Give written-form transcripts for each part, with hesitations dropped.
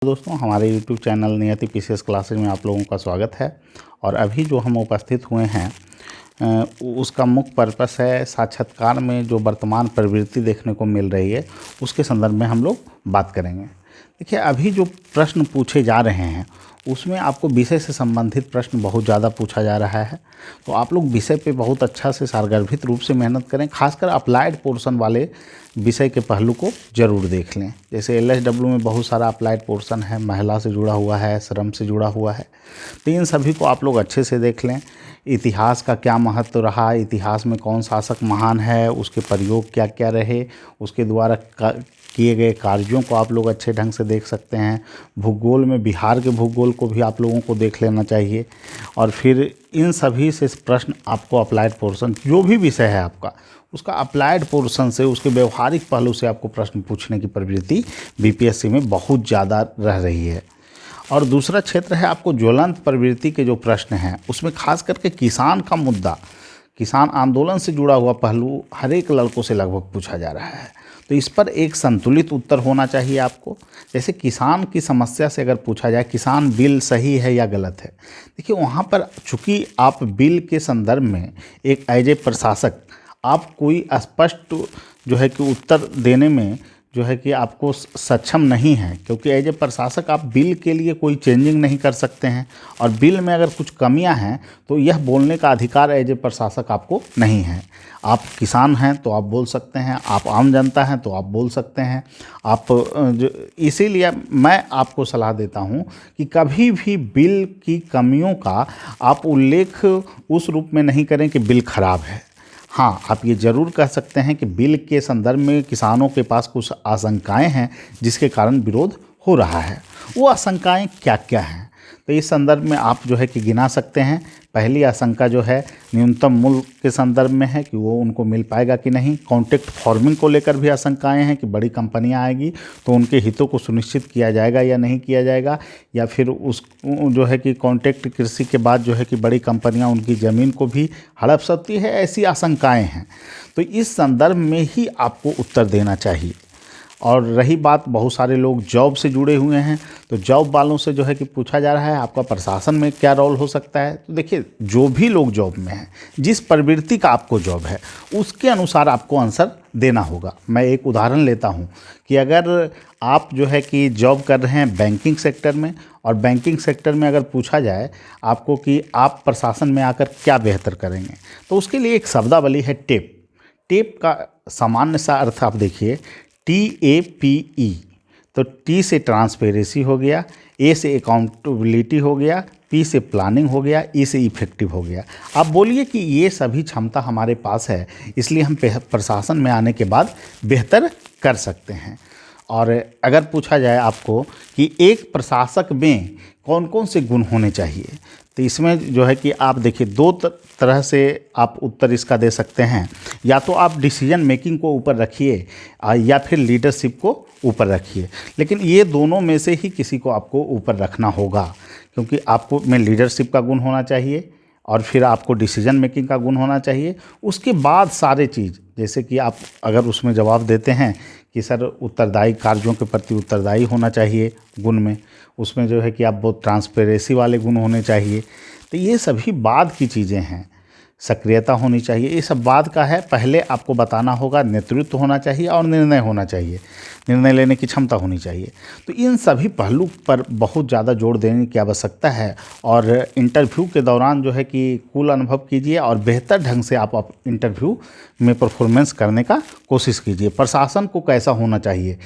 दोस्तों, हमारे YouTube channel नियति पीसीएस क्लासेज में आप लोगों का स्वागत है। और अभी जो हम उपस्थित हुए हैं उसका मुख्य पर्पस है साक्षात्कार में जो वर्तमान प्रवृत्ति देखने को मिल रही है उसके संदर्भ में हम लोग बात करेंगे। देखिए, अभी जो प्रश्न पूछे जा रहे हैं उसमें आपको विषय से संबंधित प्रश्न बहुत ज़्यादा पूछा जा रहा है, तो आप लोग विषय पे बहुत अच्छा से सारगर्भित रूप से मेहनत करें। खासकर अप्लाइड पोर्शन वाले विषय के पहलू को जरूर देख लें। जैसे एलएसडब्ल्यू में बहुत सारा अप्लाइड पोर्शन है, महिला से जुड़ा हुआ है, श्रम से जुड़ा हुआ है, तो इन सभी को आप लोग अच्छे से देख लें। इतिहास का क्या महत्व रहा, इतिहास में कौन शासक महान है, उसके प्रयोग क्या क्या रहे, उसके द्वारा किए गए कार्यों को आप लोग अच्छे ढंग से देख सकते हैं। भूगोल में बिहार के भूगोल को भी आप लोगों को देख लेना चाहिए। और फिर इन सभी से प्रश्न आपको अप्लाइड पोर्शन जो भी विषय है आपका, उसका अप्लाइड पोर्शन से, उसके व्यवहारिक पहलू से आपको प्रश्न पूछने की प्रवृत्ति बीपीएससी में बहुत ज़्यादा रह रही है। और दूसरा क्षेत्र है आपको ज्वलंत प्रवृत्ति के जो प्रश्न हैं उसमें खास करके किसान का मुद्दा, किसान आंदोलन से जुड़ा हुआ पहलू हर एक लड़कों से लगभग पूछा जा रहा है, तो इस पर एक संतुलित उत्तर होना चाहिए आपको। जैसे किसान की समस्या से अगर पूछा जाए किसान बिल सही है या गलत है, देखिए वहाँ पर चूँकि आप बिल के संदर्भ में एक एज ए प्रशासक आप कोई स्पष्ट जो है कि उत्तर देने में जो है कि आपको सक्षम नहीं है, क्योंकि एज ए प्रशासक आप बिल के लिए कोई चेंजिंग नहीं कर सकते हैं। और बिल में अगर कुछ कमियां हैं तो यह बोलने का अधिकार एज ए प्रशासक आपको नहीं है। आप किसान हैं तो आप बोल सकते हैं, आप आम जनता हैं तो आप बोल सकते हैं। आप इसीलिए मैं आपको सलाह देता हूं कि कभी भी बिल की कमियों का आप उल्लेख उस रूप में नहीं करें कि बिल खराब है। हाँ, आप ये ज़रूर कह सकते हैं कि बिल के संदर्भ में किसानों के पास कुछ आशंकाएं हैं जिसके कारण विरोध हो रहा है। वो आशंकाएं क्या क्या हैं, तो इस संदर्भ में आप जो है कि गिना सकते हैं। पहली आशंका जो है न्यूनतम मूल्य के संदर्भ में है कि वो उनको मिल पाएगा कि नहीं। कॉन्ट्रैक्ट फार्मिंग को लेकर भी आशंकाएं हैं कि बड़ी कंपनियां आएगी तो उनके हितों को सुनिश्चित किया जाएगा या नहीं किया जाएगा, या फिर उस जो है कि कॉन्ट्रैक्ट कृषि के बाद जो है कि बड़ी कंपनियां उनकी ज़मीन को भी हड़प सकती है, ऐसी आशंकाएँ हैं। तो इस संदर्भ में ही आपको उत्तर देना चाहिए। और रही बात, बहुत सारे लोग जॉब से जुड़े हुए हैं, तो जॉब वालों से जो है कि पूछा जा रहा है आपका प्रशासन में क्या रोल हो सकता है। तो देखिए, जो भी लोग जॉब में हैं, जिस प्रवृत्ति का आपको जॉब है उसके अनुसार आपको आंसर देना होगा। मैं एक उदाहरण लेता हूं कि अगर आप जो है कि जॉब कर रहे हैं बैंकिंग सेक्टर में, और बैंकिंग सेक्टर में अगर पूछा जाए आपको कि आप प्रशासन में आकर क्या बेहतर करेंगे, तो उसके लिए एक शब्दावली है टेप। टेप का सामान्य सा अर्थ आप देखिए, TAPE। तो टी से ट्रांसपेरेंसी हो गया, ए से अकाउंटेबिलिटी हो गया, पी से प्लानिंग हो गया, ई से इफेक्टिव हो गया। आप बोलिए कि ये सभी क्षमता हमारे पास है, इसलिए हम प्रशासन में आने के बाद बेहतर कर सकते हैं। और अगर पूछा जाए आपको कि एक प्रशासक में कौन कौन से गुण होने चाहिए, तो इसमें जो है कि आप देखिए दो तरह से आप उत्तर इसका दे सकते हैं। या तो आप डिसीजन मेकिंग को ऊपर रखिए या फिर लीडरशिप को ऊपर रखिए, लेकिन ये दोनों में से ही किसी को आपको ऊपर रखना होगा, क्योंकि आपको में लीडरशिप का गुण होना चाहिए और फिर आपको डिसीजन मेकिंग का गुण होना चाहिए। उसके बाद सारे चीज़, जैसे कि आप अगर उसमें जवाब देते हैं कि सर उत्तरदायी कार्यों के प्रति उत्तरदायी होना चाहिए गुण में, उसमें जो है कि आप बहुत ट्रांसपेरेंसी वाले गुण होने चाहिए, तो ये सभी बाद की चीज़ें हैं। सक्रियता होनी चाहिए, ये सब बाद का है। पहले आपको बताना होगा नेतृत्व होना चाहिए और निर्णय होना चाहिए, निर्णय लेने की क्षमता होनी चाहिए। तो इन सभी पहलू पर बहुत ज़्यादा जोर देने की आवश्यकता है। और इंटरव्यू के दौरान जो है कि कुल अनुभव कीजिए और बेहतर ढंग से आप इंटरव्यू में परफॉर्मेंस करने का कोशिश कीजिए। प्रशासन को कैसा होना चाहिए,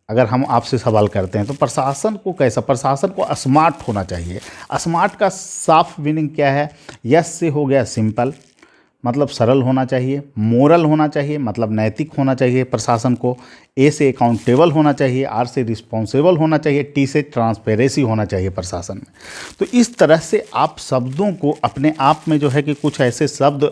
अगर हम आपसे सवाल करते हैं तो प्रशासन को कैसा, प्रशासन को स्मार्ट होना चाहिए। स्मार्ट का साफ मीनिंग क्या है? यस से हो गया सिंपल, मतलब सरल होना चाहिए। मोरल होना चाहिए, मतलब नैतिक होना चाहिए प्रशासन को। ए से अकाउंटेबल होना चाहिए, आर से रिस्पॉन्सिबल होना चाहिए, टी से ट्रांसपेरेंसी होना चाहिए प्रशासन में। तो इस तरह से आप शब्दों को अपने आप में जो है कि कुछ ऐसे शब्द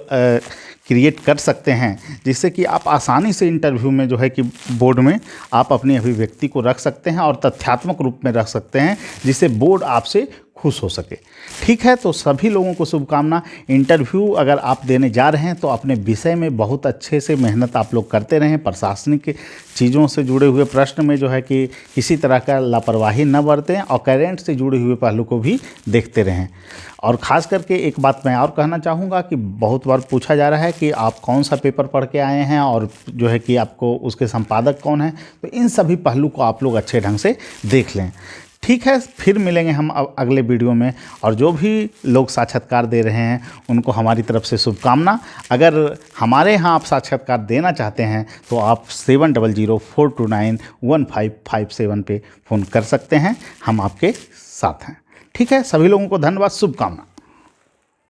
क्रिएट कर सकते हैं जिससे कि आप आसानी से इंटरव्यू में जो है कि बोर्ड में आप अपनी अभिव्यक्ति को रख सकते हैं और तथ्यात्मक रूप में रख सकते हैं, जिससे बोर्ड आपसे खुश हो सके। ठीक है, तो सभी लोगों को शुभकामना। इंटरव्यू अगर आप देने जा रहे हैं तो अपने विषय में बहुत अच्छे से मेहनत आप लोग करते रहें। प्रशासनिक चीज़ों से जुड़े हुए प्रश्न में जो है कि किसी तरह का लापरवाही न बरतें और करेंट से जुड़े हुए पहलू को भी देखते रहें। और ख़ास करके एक बात मैं और कहना चाहूँगा कि बहुत बार पूछा जा रहा है कि आप कौन सा पेपर पढ़ के आए हैं और जो है कि आपको उसके संपादक कौन हैं, तो इन सभी पहलू को आप लोग अच्छे ढंग से देख लें। ठीक है, फिर मिलेंगे हम अगले वीडियो में। और जो भी लोग साक्षात्कार दे रहे हैं उनको हमारी तरफ से शुभकामना। अगर हमारे यहाँ आप साक्षात्कार देना चाहते हैं तो आप 7004291557 पे फ़ोन कर सकते हैं, हम आपके साथ हैं। ठीक है, सभी लोगों को धन्यवाद, शुभकामना।